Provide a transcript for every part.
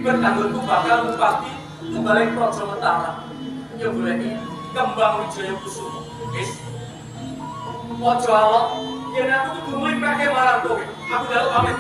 Bertanggunku bakal ngupati balik Praja Metara. Nyegoleki Kembang Wijaya Kusuma. Wis. Aja alok, yen aku kudu mlimpake marang kowe. Aku njaluk pamit.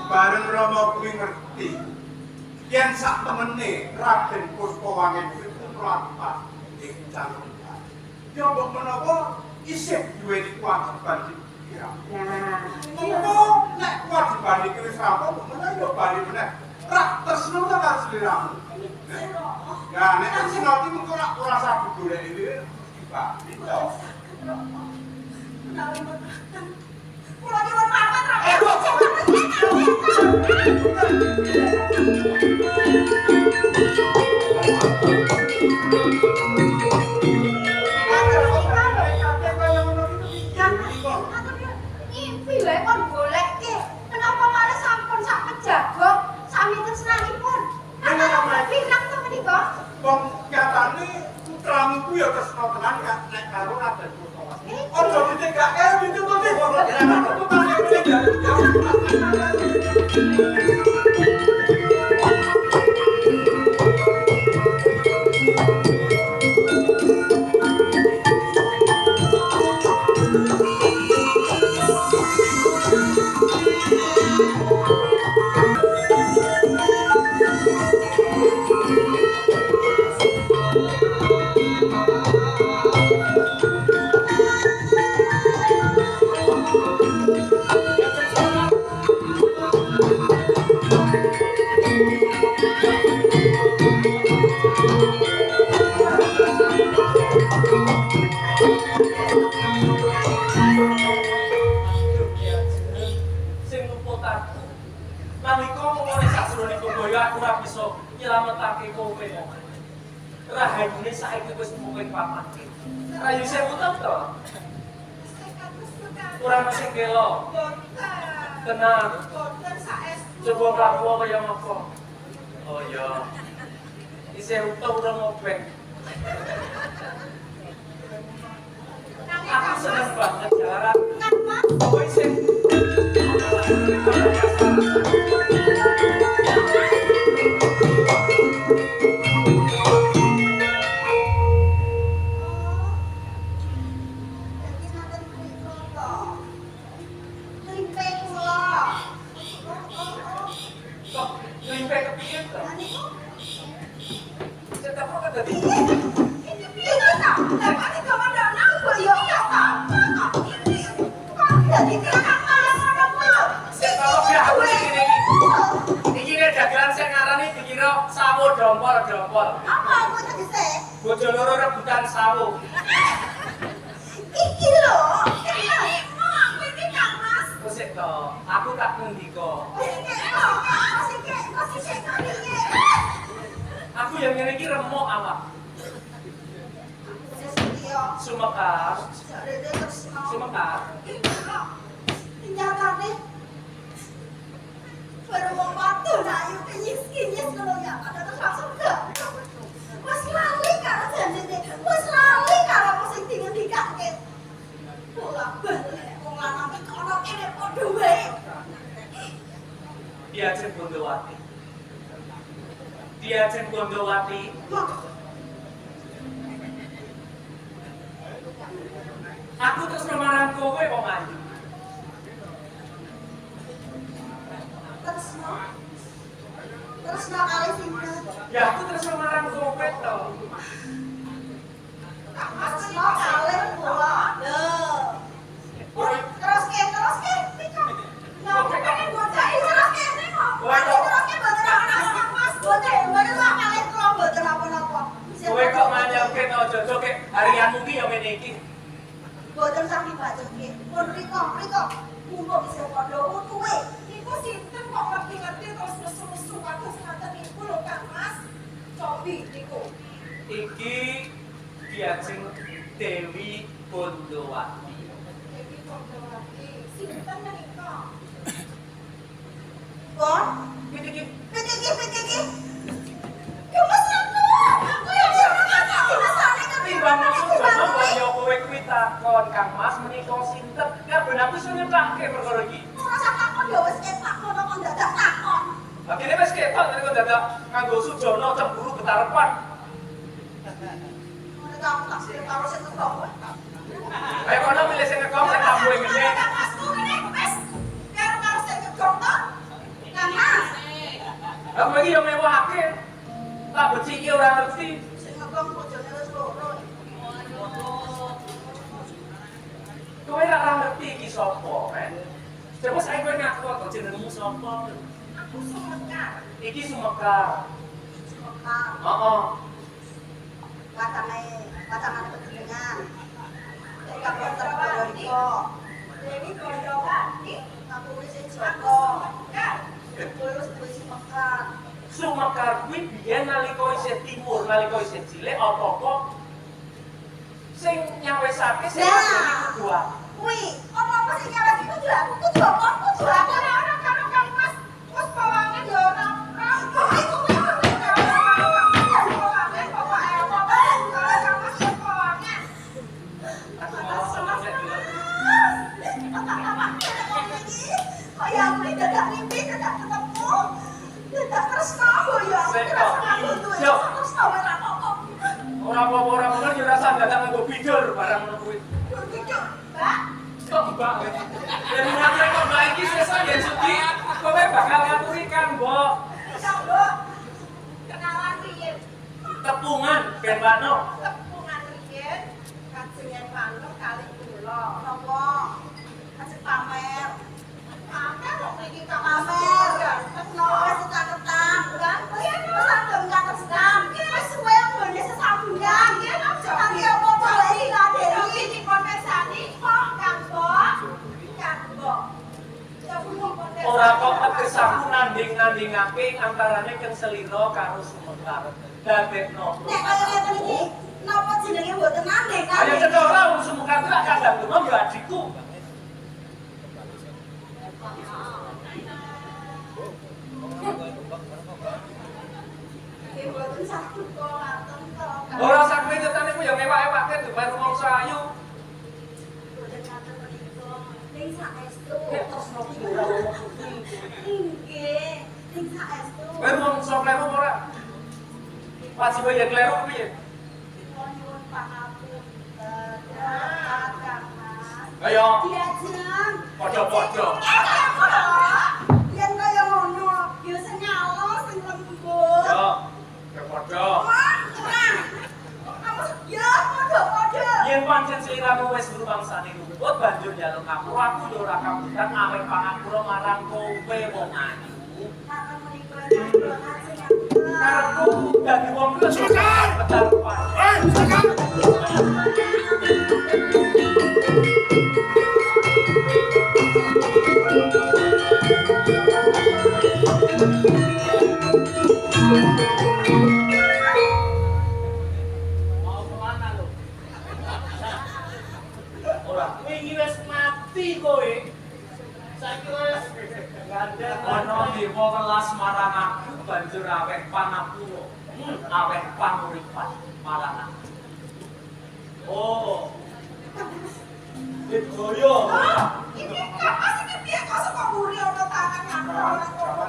Bareng Rama kuwi ngerti yen sak temene Raden Puspawangen kuwi mlapat ing calon. Ya mbok menawa isih duweni kewajiban dikira. Nah, monggo nek kewajiban iki wis rampung menawa yo bali meneh. Rak tresno ta karo sliramu. Nah, nek tresno iki mengko ora usah digoleki dhewe dibali to. Kula nyuwun pamit ra. Ngimpi wae kon goleke. Kenapa malah sampun sak kejago sami tresnanipun? Ana pirang to menika? Wong nyatane putramu kuwi ya tresno tenan nek karo Raden Puspawangen. Ojo ditegake ditututi kok nyelametake kowe kok. Rahayune saiki wis mung papat. Rayu sewu to. Kurang sing gelo. Tenang. Coba mlaku kaya ngopo. Oh iya. Isih utuh ora ngobek. Aku seneng banget jalan. Kang Mas. Oh isih. Oh, jadi nanten punika to. Limpe kula. Kok limpe kepiye to? Lah niku Cetak kok dadi. ini piye ta? Lah kok digawa kok yo iya ta? Kok dadi Kang Mas ngono kuwi? Sing kalau biar aku iki iki nek dagelan sing ngarani dikira sawo dompol. Apa aku tegese? Bojo loro rebutan sawo. Iki lho, mau aku iki Kang Mas. Wis to, aku tak ngendika. Aku yang ngene iki remuk awak. Sumekar. Sumekar. Baru mau waktu nah yuk kinyis kalau ya ada terus langsung gak mas lali karo janjine mas lali karo apa sing dingendikake bolak balik wong lanang iki ana kene padha wae Diajen Bondowati. Aku terus marang kowe wong ayu. terus no kali sinten Ya aku terus marang kowe to. terus no kali kula lho terus ke pika ngopo pengen bocah terus ke kok terus ke boten apa-apa Mas boten lah kali kula boten apa-apa Kowe kok manyamke to jojo kek harianmu ki ya ngene iki. boten sami bajoke pun riko mumpung bisa padha utuhe Iku sinten kok ngerti-ngerti terus nesu-nesu kados ngaten niku lho Kang Mas. Cobi niku. Iki Diajen Dewi Bondowati. Iki Bondowati. Sinten menika? Bon Iki Pitiki yo Mas aku yang sama kakak rasane timbang musuh jono kaya kowe kuwi takon Kang Mas menika sinten? Ya ben aku iso nyetake perkara iki. ora sak takon yo wis enak kono kok dadak takon Lah kene wis ketok nek kok dadak nganggo sujono cemburu betarepan. ora tak tak sing karo sing kok Ayo kono milih sing ngekong sing tambuhe gede. Masku ngene wis karo sing kok to Kang Mas Lah kowe iki yo mewahake. Tak beci iki ora ngerti. sing kok bojone wis loro Kowe ora ngerti iki sapa, men. Coba saya kowe ngaku kok jenengmu sapa? aku sumekar Iki Sumekar. Heeh. Wacane pejenengan dari kapan terbawa Dewi Bondowati. aku wis Joko Kak, kowe wis Mekar Sumekar kuwi biyen nalika isih timur, nalika isih cilik apa kok sing nyawisake sing ngajeni kedua. kuwi apa sing nyawet kudu aku ora karo Kang Mas. Wes pawange yo ora. Aku mau seneng nek delok. kaya aku dadak mimpi dadak ketemu dadak tresno ya terus tau ora apa-apa Ora apa-apa ora bener yo rasa dadak nganggo bidur barang ngono kuwi. berpikir Mbak Kok mbak? Dari nanti kok mbak iki sesuk ya Suci, kowe bakal ngaturi kan, Mbok. Bisa, Mbok. Kenalan riyen. Tepungan ben Mbakno. Tepungan riyen kajengan manuk kali kula. napa ajeng pamer Pamer kok mriki Kang pamer tekno wis caketan kan wis sambung caketan wis suwe nggone sesambungan nanti apa-apa wae Dewi dipun pesani kok Kang Mbok. Kang Mbok. Ora kok teges aku nanding-nandingake antarane Kang Selira karo Sumekar. Dadekno. nek kaya ngeten iki napa jenenge mboten nanding Ayo cedok ora wong Sumekar kuwi lak kandhang dono yo adikku. mboten saged kok ngaten to Ora sak menetane ku yo ngewak-ewake duwe rumangsa ayu. mboten ngaten menika Nggih, ning saestu. Kowe wong sok kleru apa ora? Wajib ya kleru piye? Nyuwun pangapunten. Kang Mas. Ayo, Diajeng. padha-padha. Yen kaya ngono, ya sing nyalo sing lembut. Yo, padha. Kamu ya padha-padha. Yen pancen sliramu wis rumangsane luput banjur njaluk ngapura aku yo ora kabutan aweh pangapura marang kowe wong ayu. Makan menika ngajeng ngapura. Karepku dadi wong Sultan! kedalupan. Sultan! Mau kemana lo? Ora, wingi wis mati kowe. Saiki wis gandeng ana dewa welas marang aku banjur aweh panapura. Aweh panguripan marang aku. Oh. Ditgoyo. Ini apa sih ini piye kok saka mburi ana tangan ngapura.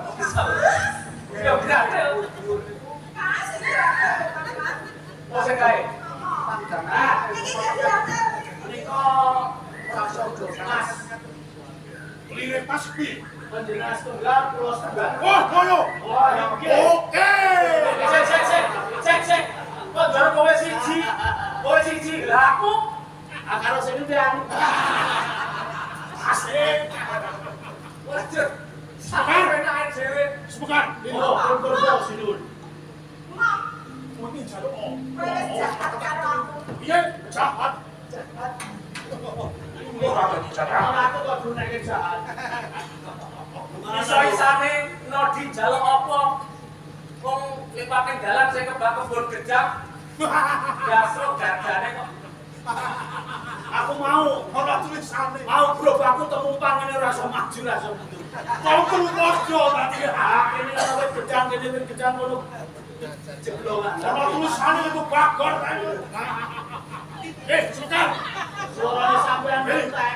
Ya benar. Kasih kira-kira. Oh sing kae. Ah, Iki dadi menika rasa mas. Lire pas pi. Panjenengan setunggal kula setunggal. Wah, koyo. Wah, ya oke. Oke. Cek. Kok baru kowe siji? Kowe siji. Lah aku karo sing ndang. Asik. Wajar. Sampai enak dhewe. Sepekan. Oh, bener sinun. Mam, Mungkin jaluk om. wis jahat karo aku. Iya, jahat. Ora ada dijaga. Aku kok duneke jahat. Iso-isane Nodi njaluk apa? Wong lipating dalan sing kebak kebon gejak. Dasro gardane kok. Aku mau ora tulisane. Mau gerobakku temumpang ngene ora iso maju ra iso mundur. Kau keluarga tadi. Ah, ini ana wit gedang kene wit gedang ngono. Jeblongan. Ora tulisane itu bagor kae. Sultan. Suarane sampean entek.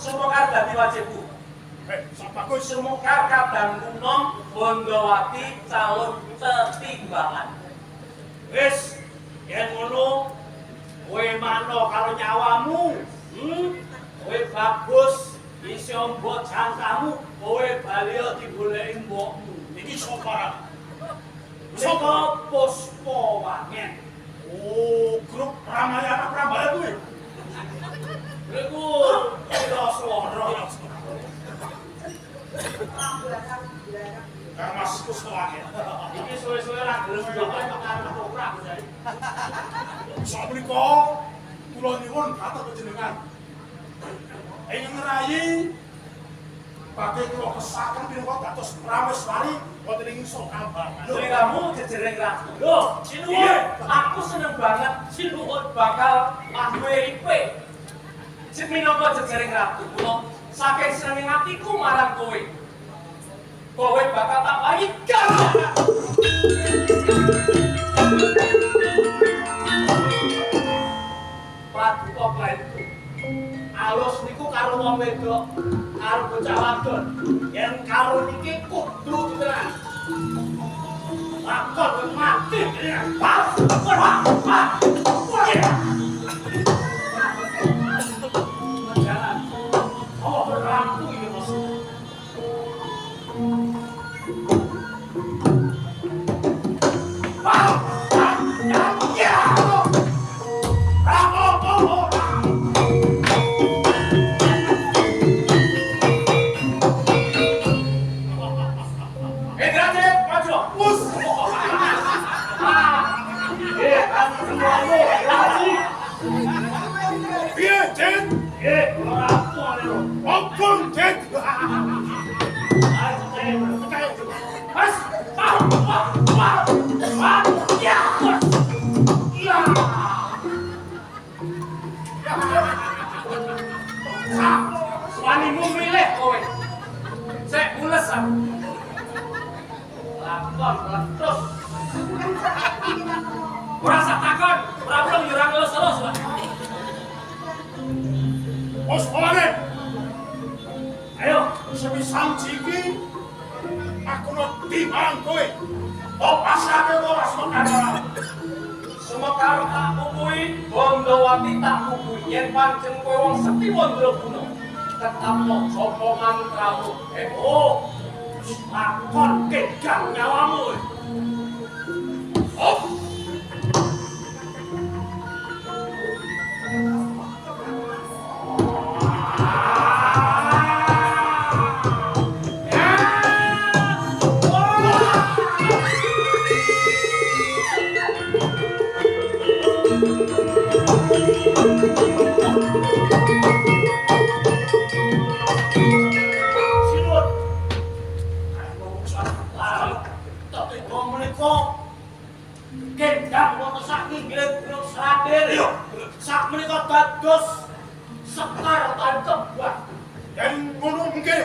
Sumokar dadi wajibku. Sapaku Sumokar kadang kuno Bondowati calon tetimbangan. Wis, yen ngono kowe mano karo nyawamu. Kowe bagus iso mbok jangkamu, kowe bali digoleki mbokmu. iki sapa? Sapa Puspawangen? Oh, grup Ramayana Prambaya kuwi. Iku kira swara. Mas Puspawangen. Iki suwe-suwe ra gelem njogo karo koprak jare. Sapunika kula nyuwun kata panjenengan. Ing ngerayi badhe kula kesaken pinangka dados prameswari wonten ing Sokambangan. Lho kamu jejereng ratu. Loh, sinuwun. Aku seneng banget sinuwun bakal duwe IP. Sing minangka jejereng ratu kula saking senenge atiku marang kowe. Kowe bakal tak paringi garwa. Paduka plaenku. Alus niku karo wong wedok, karo bocah wadon. Yen karo niki kudu ditenan. Lakon mati ya. Jangan. Oh, berlaku ini bos. Piye, Jen? Ampun, Jen. Wanimu milih kowe. Sek mules aku. Lakon terus. Ora sak takon, ora perlu nyurang elus-elus, Pak. Puspawangen. Ayo. semisal jiki aku nanti marang kowe kok pasake ora semekar Semekar tak kukui, Bondowati tak kukui. Yen pancen kowe wong sekti Wondraguna, tetap mojo mantramu. Oh, lakon kegang nyawamu. Oh. Gendang wonten sak inggil Gunung Sragen. Sak menika dados sekar tantebak. yen ngono nggih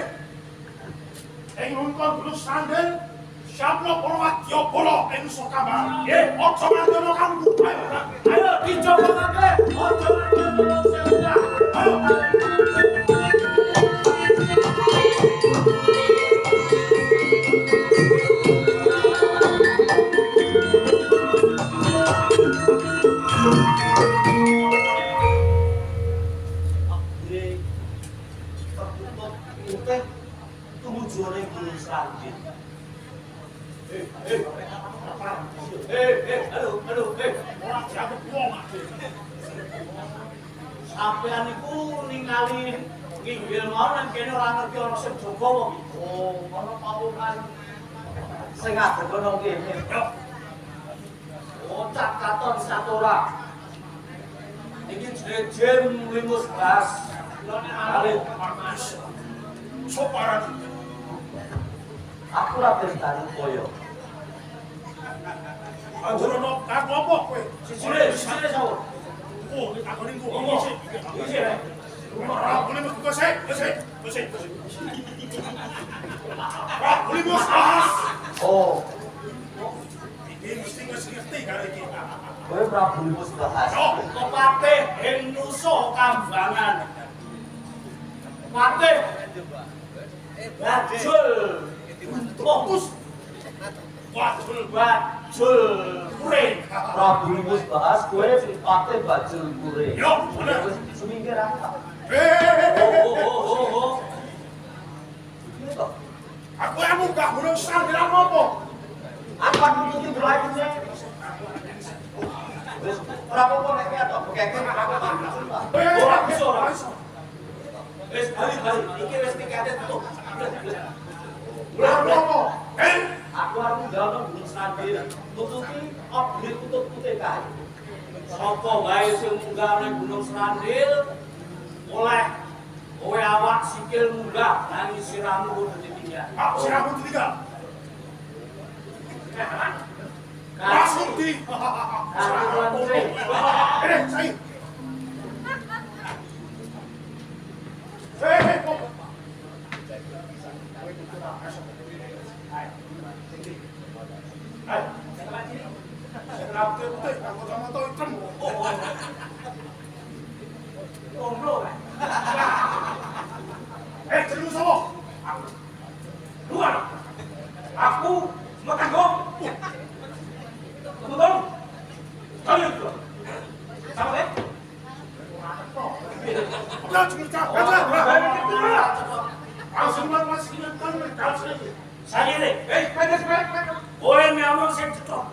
ing nungkon Gunung Sragen Syablo Purwadya Bala ing Sokambar nggih aja mandono kamu Ayo dicoba kabeh. Ojo mandono sewendah. Ayo. Tujuane Gunung Sragen. Aduh, ora dianggep wong Sampeyan iku ningali inggil mau nang kene ora ngerti ana sing jaga wong. Oh, ana pawukan sing ageng nang kene. Oh, cak katon satora. Iki jejer limus gas. Ale soparan aku ora tentang koyo. anjrono aku apa kowe Sisine sawur. oh ditakoni ku Oh, iki ora boleh metu sik ora boleh bos Oh, iki mesti ngerti karo iki kowe Prabu Limus bahas. yo Kepatih ing nusa Kambangan. Patih Bajul fokus wajul Bajul Kuring. Prabu Limus bahas kowe pate bajul kure. Yo, bener. Wis seminggu ra. Oh. Iki to. aku emu gak Gunung Sragen apa Apa nututi belajarnya? Wis ora apa-apa nek ketok bekeke Ora bisa. Wis bali. Iki wis tikete tutup. ora apa Aku arep ndalo Gunung Sragen. Nututi update kutub-kutub kae. Sapa wae sing munggah nang Gunung Srandil oleh kowe awak sikil munggah nangis sirahmu kudu ditinggal. aku siramu ditinggal Kasih. langsung di saya kok aku sama tau ikan. Terus apa? Luar. Aku makan gong. Betul. Kalian dua. Sama deh. Udah cerita, langsung masih kan Saya ini. Kowe nyamuk sing cetok.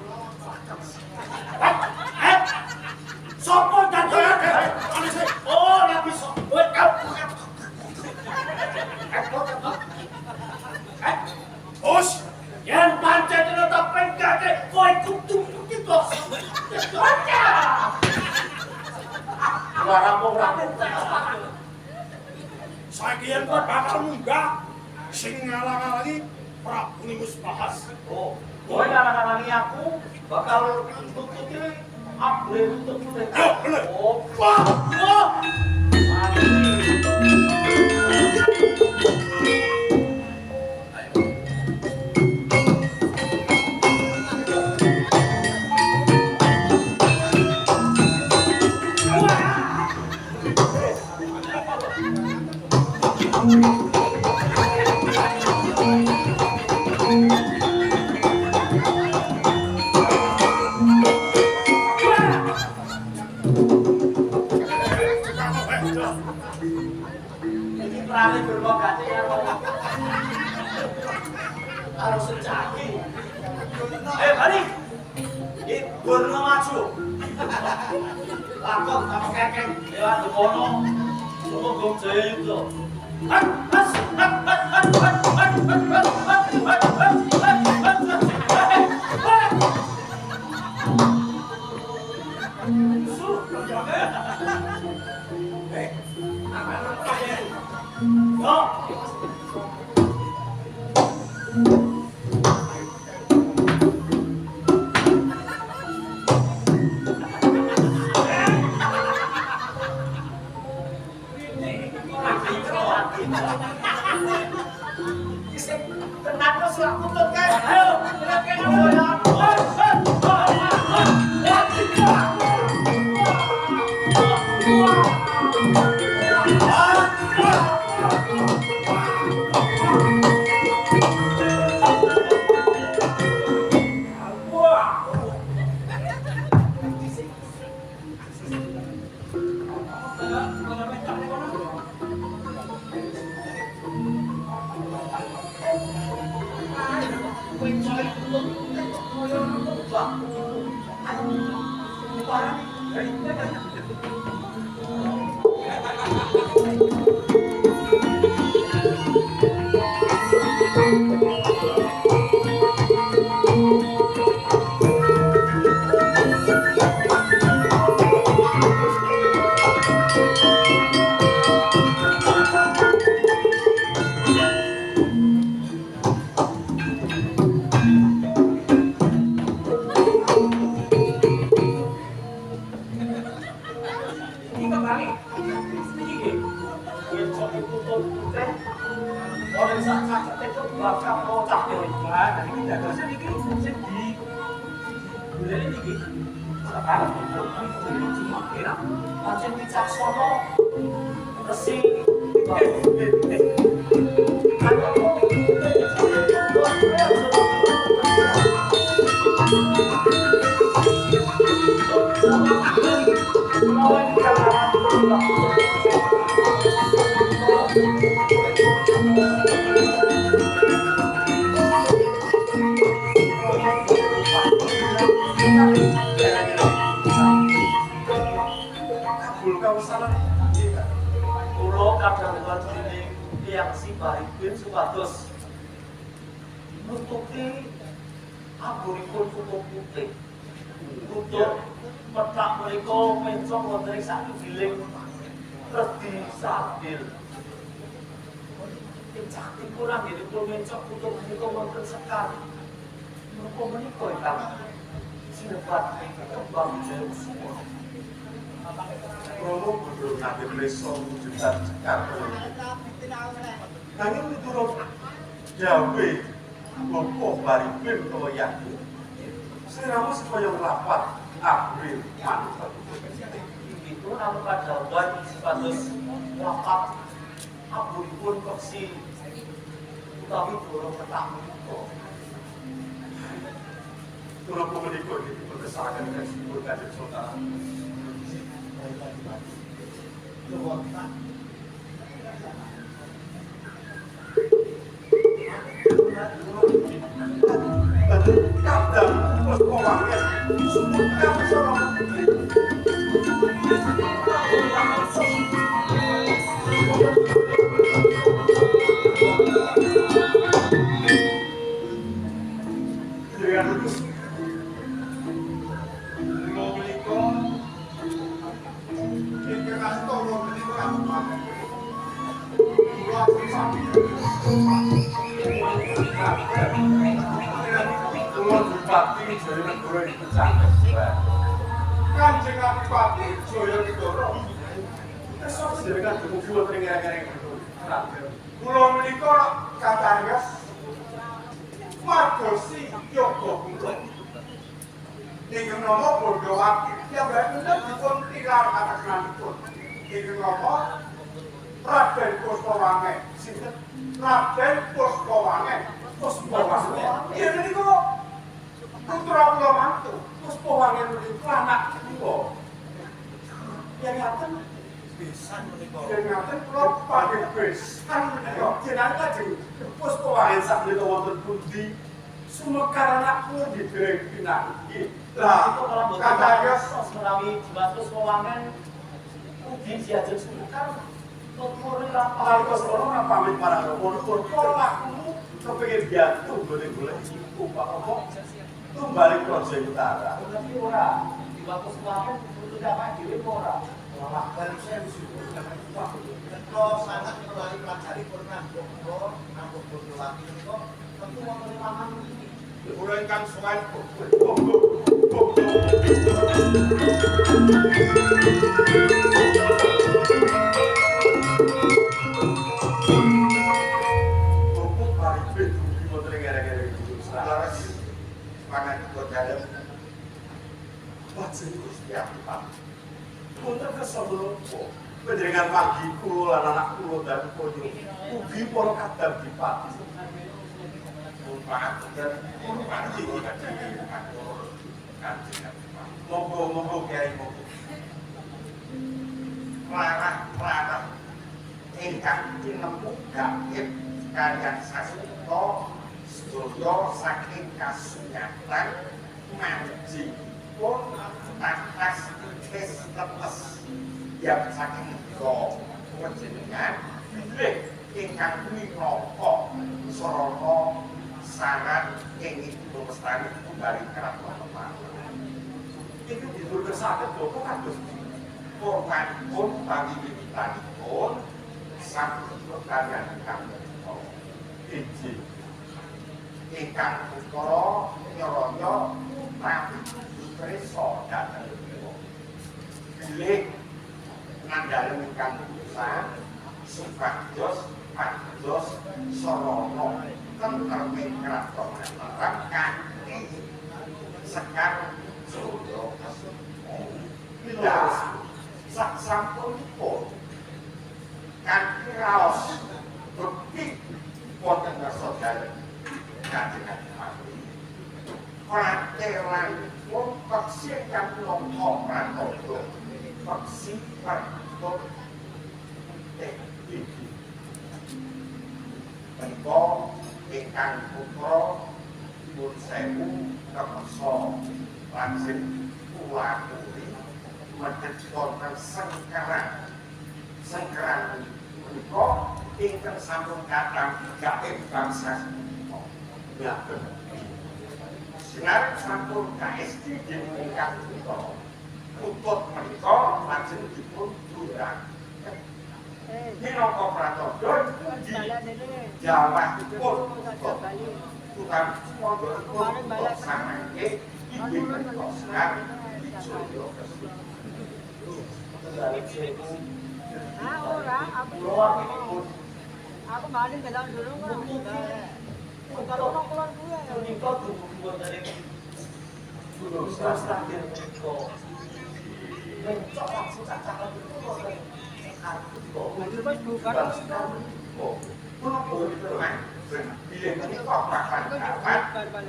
Sopo dadi? Oh, ora bisa. Kowe kabur. Bos, Yang pancen tetep penggate kowe kudu kita. Ora apa-ora. saiki yen bakal munggah sing ngalang-alangi Prabu Limus bahas. Oh, kowe ngarang-arangi aku bakal nututi upgrade kutub-kutub. Yo, bener. Oh, Wah, Wah! ningali berbagai harus secaki. Balik! Burno maju. Lakon sama kekeng lewat di kono. Semua gom jaya itu. Kenapa surat kutub kan? Ayo, yang si Baribin supados nutupi aburipun kutub putih kutub petak menika mencong wonten ing sakiling redi sabil ing cakipun anggenipun mencong kutub menika wonten sekar menapa menika ingkang sinebat kembang jaya semua Romo kudu nanti preso wujudan cekar. Nanging miturut Jawa Bopo Baribin utawa Yaku sliramu supaya rapat April manut. itu nama padawan sepatus rapat aburipun peksi utawi durung petak menika. Turun komunikasi dipun kesalahan dengan sipur Kanjeng Sultan. Kadang terus pewangian sebutkan seorang dengan lulus Bupati Jayanegara dipecah. Kanjeng Adipati Jayanegara. Esuk jenengan dumugi wonten ing ngereng-ngereng itu. Kula menika kacariyos madosi yoga kula. Ingkang nama Bondowati piyambakipun dipun tilar atasnipun. Ingkang nama Raden Puspawangen. Sinten? Raden Puspawangen. Puspawangen. Iya menika putra kula mantu. Puspawangen menika anak kula. Yen ngaten besan menika. Jenengan kula paling besan menika. Jenengan lajeng Puspawangen sak menika wonten pundi? Sumekar anak kula didereng pinanggih. Lah, kalau mboten katanya sos menawi Dimas Puspawangen ugi diajeng sumekar tutur Hal kosoro pamit para pun polaku kepengin biatu golek-golek iku Pak Opo tumbalik Projo Utara. tapi ora Dimas Puspawangen kudu dapat dhewe ora. Wah, balik saya disuruh dapat uang. Kalau sangat kembali pelajari pernah dokter, nambah bodoh lagi itu, tentu mau menerima ini. Ora ingkang sowan Penjaringan pagi kulo lan anak kulo dan koyo ugi para kadang dipati. Monggo Kyai monggo. Larang-larang ingkang tinemu gaib kaliyan sastra sedaya saking kasunyatan manji pun tantas tes lepas yang saking go panjenengan bilih ingkang minangka sarana saran ing ibu lestari kembali keraton Pemalang. Itu ditutursaken Bapak kados korban pun bagi wiwitanipun sampun kaliyan ingkang menika. Inji ingkang ukara nyaraya tapi preso dhateng kula. Bilih nandhalen ingkang putusan supados pados sarana tentreme kraton Mataram kanthi sekar Jaya Kasuma. Bila sak sampunipun kanthi raos bekti wonten ngarsa dalem kajengan mati. Pratelan pun peksi kang nampa pratodo peksi parto iki. Menika ingkang putra pun sewu kemesa lajeng kula aturi medhit wonten sengkeran menika ingkang sampun kathah gaib bangsa ngaten. Sinar sampun KSD dening ingkang putra putut menika lajeng dipun durang. Minangka pratodo di Jawa pun tukang pondok pun samangke inggih menika sekar di Jaya Kasuma. Aku maling ke dalam dulu kan. Kalau orang keluar gue ya. Menika dumugi dari Gunung Sastagir menika. Mencok langsung cacakan itu wonten Itu pas bukan Bilih menika papan kawan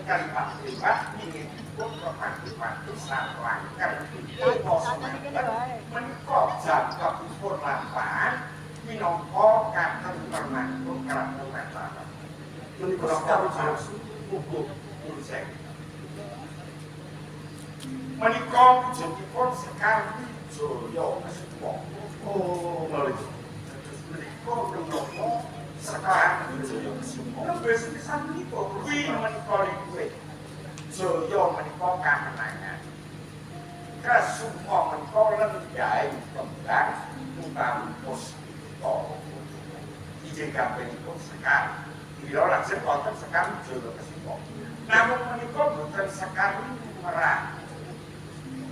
kali Pak ingin pun kepandu-pandu sarangkan menika jangkepipun lampahan minangka katentremanipun Kraton Mataram. Menika kawujud ugo urusan. Menika wujudipun sekar Jaya Kasuma. Oh, menika menapa sekarang Jaya Kasuma. Wis pisan menika kuwi menika kuwi. Jaya menika kamenangan. Kasuma menika lenggahing kembang utawi puspita. Ijeng kapingipun sekar. Bila lajeng wonten sekar Jaya Kasuma. Namun menika boten sekar merah.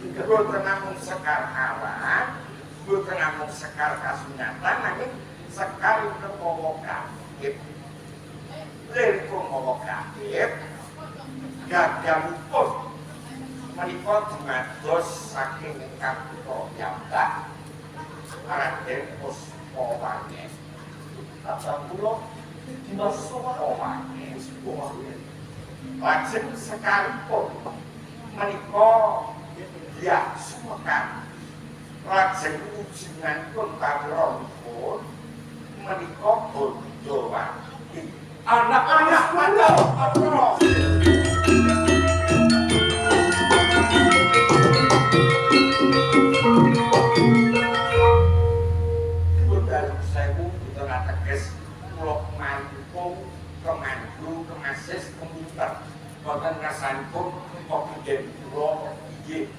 Boten namung sekar awan, boten namung sekar kasunyatan, nanging sekar mawa gaib. Liripun mawa gaib, gagalipun menika dumados saking ingkang putra piyambak Raden Puspawangen. Abang kula Dimas Puspawangen. Lajeng sekalipun menika ya sumekar Lajeng ujinanipun kawronipun menika Bondowati. Anak-anak Pandhawa. Dalam sewu boten ateges kula mampung kemandu kemasis kemuter boten rasanipun kepiden kula inggih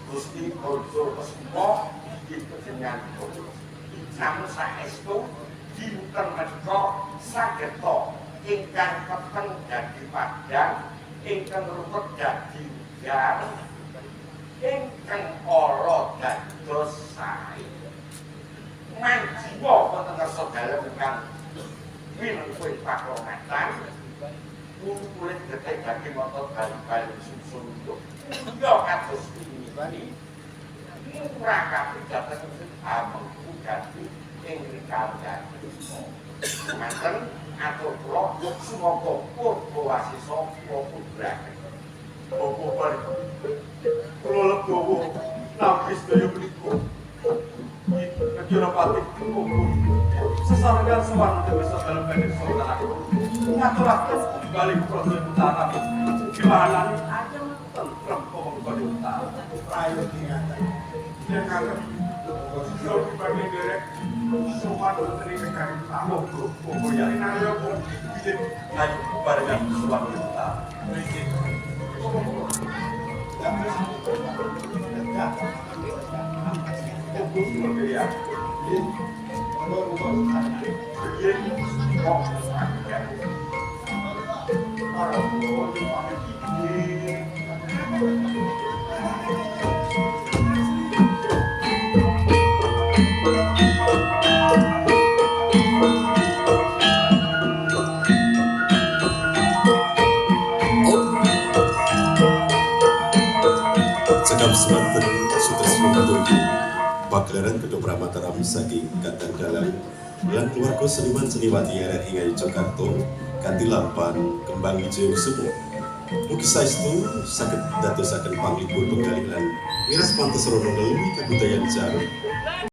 Gusti Bodho Kesuma inggih panjenenganipun namun saestu dinten menika sageta ingkang peteng dadi padang ingkang rukut dadi gar ingkang ala dados sae manjiwa wonten ngarsa dalem ingkang winipun pakromatan kulit detek daging motor bali-bali susun yo kados ini murah kabeh dhateng amengku dadi ing rikandhan manten atur kula sumangga purba wasisa kula pudraken apa bali kula legowo nangis daya menika Kirapati sesarengan sewarna dewasa dalam badan saudara ngaturaken balik proses utara gimana aja tentrem ngomong kode utara ayo diingatan yang kagak kalau dibagi derek semua dari kekari utama kok ya ini ayo pun bikin ayo barengan suatu utara ya Cakap semanten Sutresno Katulku Pagelaran Kedopra Mataram saking Kadang Dalang lan keluarga seniman seniwati RRI Ngayu Jakarta kanthi lampan kembang wijaya semua. Mugi saestu saged dadosaken panglipur penggali lan miras pantes rono ngelumi kabudayaan Jawa.